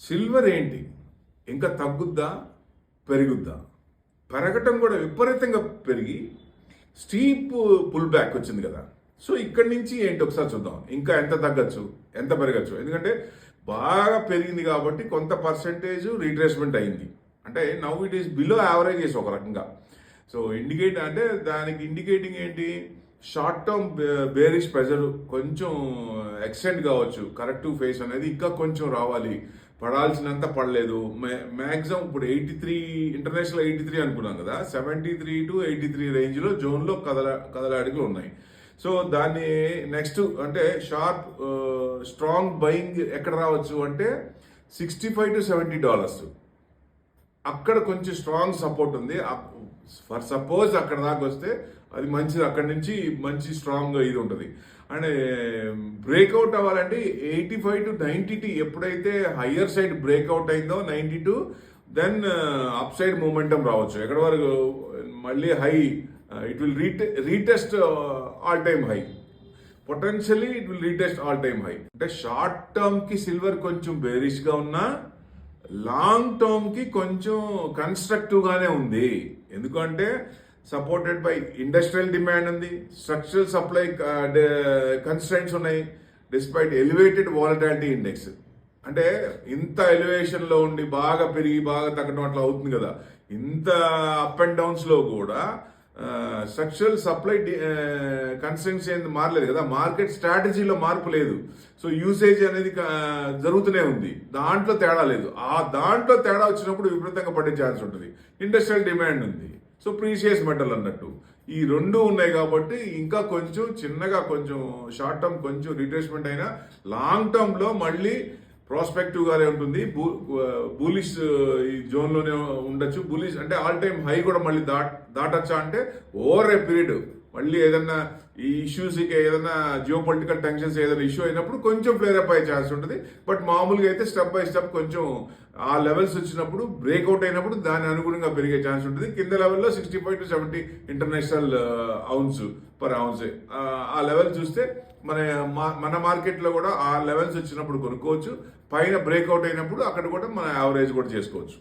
Silver ఏంటి ఇంకా తగ్గుద్దా పెరుగుద్దా? పెరగటం కూడా విపరీతంగా పెరిగి స్టీప్ పుల్ బ్యాక్ వచ్చింది కదా. సో ఇక్కడి నుంచి ఏంటి ఒకసారి చూద్దాం. ఇంకా ఎంత తగ్గచ్చు, ఎంత పెరగచ్చు? ఎందుకంటే బాగా పెరిగింది కాబట్టి కొంత పర్సెంటేజ్ రీట్రేస్మెంట్ అయింది. అంటే now it is below averages ఒక రకంగా. సో ఇండికేట్ అంటే దానికి ఇండికేటింగ్ ఏంటి? షార్ట్ టర్మ్ బేరిష్ ప్రెజర్ కొంచెం ఎక్స్టెండ్ కావచ్చు. కరెక్టివ్ ఫేస్ అనేది ఇంకా కొంచెం రావాలి. పడాల్సినంత పడలేదు. మ్యాక్సిమం ఇప్పుడు 83 ఇంటర్నేషనల్ 83 అనుకున్నాం కదా, 73 to 83 రేంజ్లో జోన్లో కదలాడికలు ఉన్నాయి. సో దాన్ని నెక్స్ట్ అంటే షార్ప్ స్ట్రాంగ్ బయింగ్ ఎక్కడ రావచ్చు అంటే $65 to $70 అక్కడ కొంచెం స్ట్రాంగ్ సపోర్ట్ ఉంది. ఫర్ సపోజ్ అక్కడ దాకా వస్తే అది మంచిది. అక్కడి నుంచి మంచి స్ట్రాంగ్ ఇది ఉంటుంది. అండ్ బ్రేక్అవుట్ అవ్వాలంటే 85 to 90 ఎప్పుడైతే హయ్యర్ సైడ్ బ్రేక్అవుట్ అయిందో 92 దెన్ అప్ సైడ్ మూమెంటం రావచ్చు. ఎక్కడ వరకు మళ్ళీ high it will retest all time high. Potentially it will retest all time high. అంటే షార్ట్ టర్మ్ కి సిల్వర్ కొంచెం బేరిష్ గా ఉన్నా లాంగ్ టర్మ్ కి కొంచెం కన్స్ట్రక్టివ్ గానే ఉంది. ఎందుకంటే సపోర్టెడ్ బై ఇండస్ట్రియల్ డిమాండ్ ఉంది, స్ట్రక్చరల్ సప్లై కన్స్ట్రైంట్స్ ఉన్నాయి, డిస్పైట్ ఎలివేటెడ్ వాలటాలిటీ ఇండెక్స్. అంటే ఇంత ఎలివేషన్లో ఉండి బాగా పెరిగి బాగా తగ్గడం అట్లా అవుతుంది కదా. ఇంత అప్ అండ్ డౌన్స్లో కూడా స్ట్రక్చరల్ సప్లై కన్స్ట్రైంట్స్ ఏంది మారలేదు కదా. మార్కెట్ స్ట్రాటజీలో మార్పు లేదు. సో యూసేజ్ అనేది జరుగుతూనే ఉంది. దాంట్లో తేడా లేదు. ఆ దాంట్లో తేడా వచ్చినప్పుడు విపరీతంగా పడే ఛాన్స్ ఉంటుంది. ఇండస్ట్రియల్ డిమాండ్ ఉంది. సో ప్రీషియస్ మెటల్ అన్నట్టు ఈ రెండు ఉన్నాయి కాబట్టి ఇంకా కొంచెం చిన్నగా కొంచెం షార్ట్ టర్మ్ కొంచెం రిట్రేస్మెంట్ అయినా లాంగ్ టర్మ్ లో మళ్ళీ ప్రాస్పెక్టివ్ గానే ఉంటుంది. బులిష్ ఈ జోన్ లోనే ఉండొచ్చు. బులిష్ అంటే ఆల్ టైమ్ హై కూడా మళ్ళీ దాటచ్చా అంటే ఓవర్ ఏ పీరియడ్ మళ్ళీ ఏదన్నా ఈ ఇష్యూస్ ఏదైనా జియో పొలిటికల్ టెన్షన్స్ ఏదైనా ఇష్యూ అయినప్పుడు కొంచెం ఫ్లేరప్ అయ్యే ఛాన్స్ ఉంటుంది. బట్ మామూలుగా అయితే స్టెప్ బై స్టెప్ కొంచెం ఆ లెవెల్స్ వచ్చినప్పుడు బ్రేక్అవుట్ అయినప్పుడు దాని అనుగుణంగా పెరిగే ఛాన్స్ ఉంటుంది. కింద లెవెల్లో 65 to 70 ఇంటర్నేషనల్ అవున్స్ పర్ అవున్స్. ఆ లెవెల్ చూస్తే మన మార్కెట్లో కూడా ఆ లెవెల్స్ వచ్చినప్పుడు కొనుక్కోవచ్చు. పైన బ్రేక్అవుట్ అయినప్పుడు అక్కడ కూడా మన యావరేజ్ కూడా చేసుకోవచ్చు.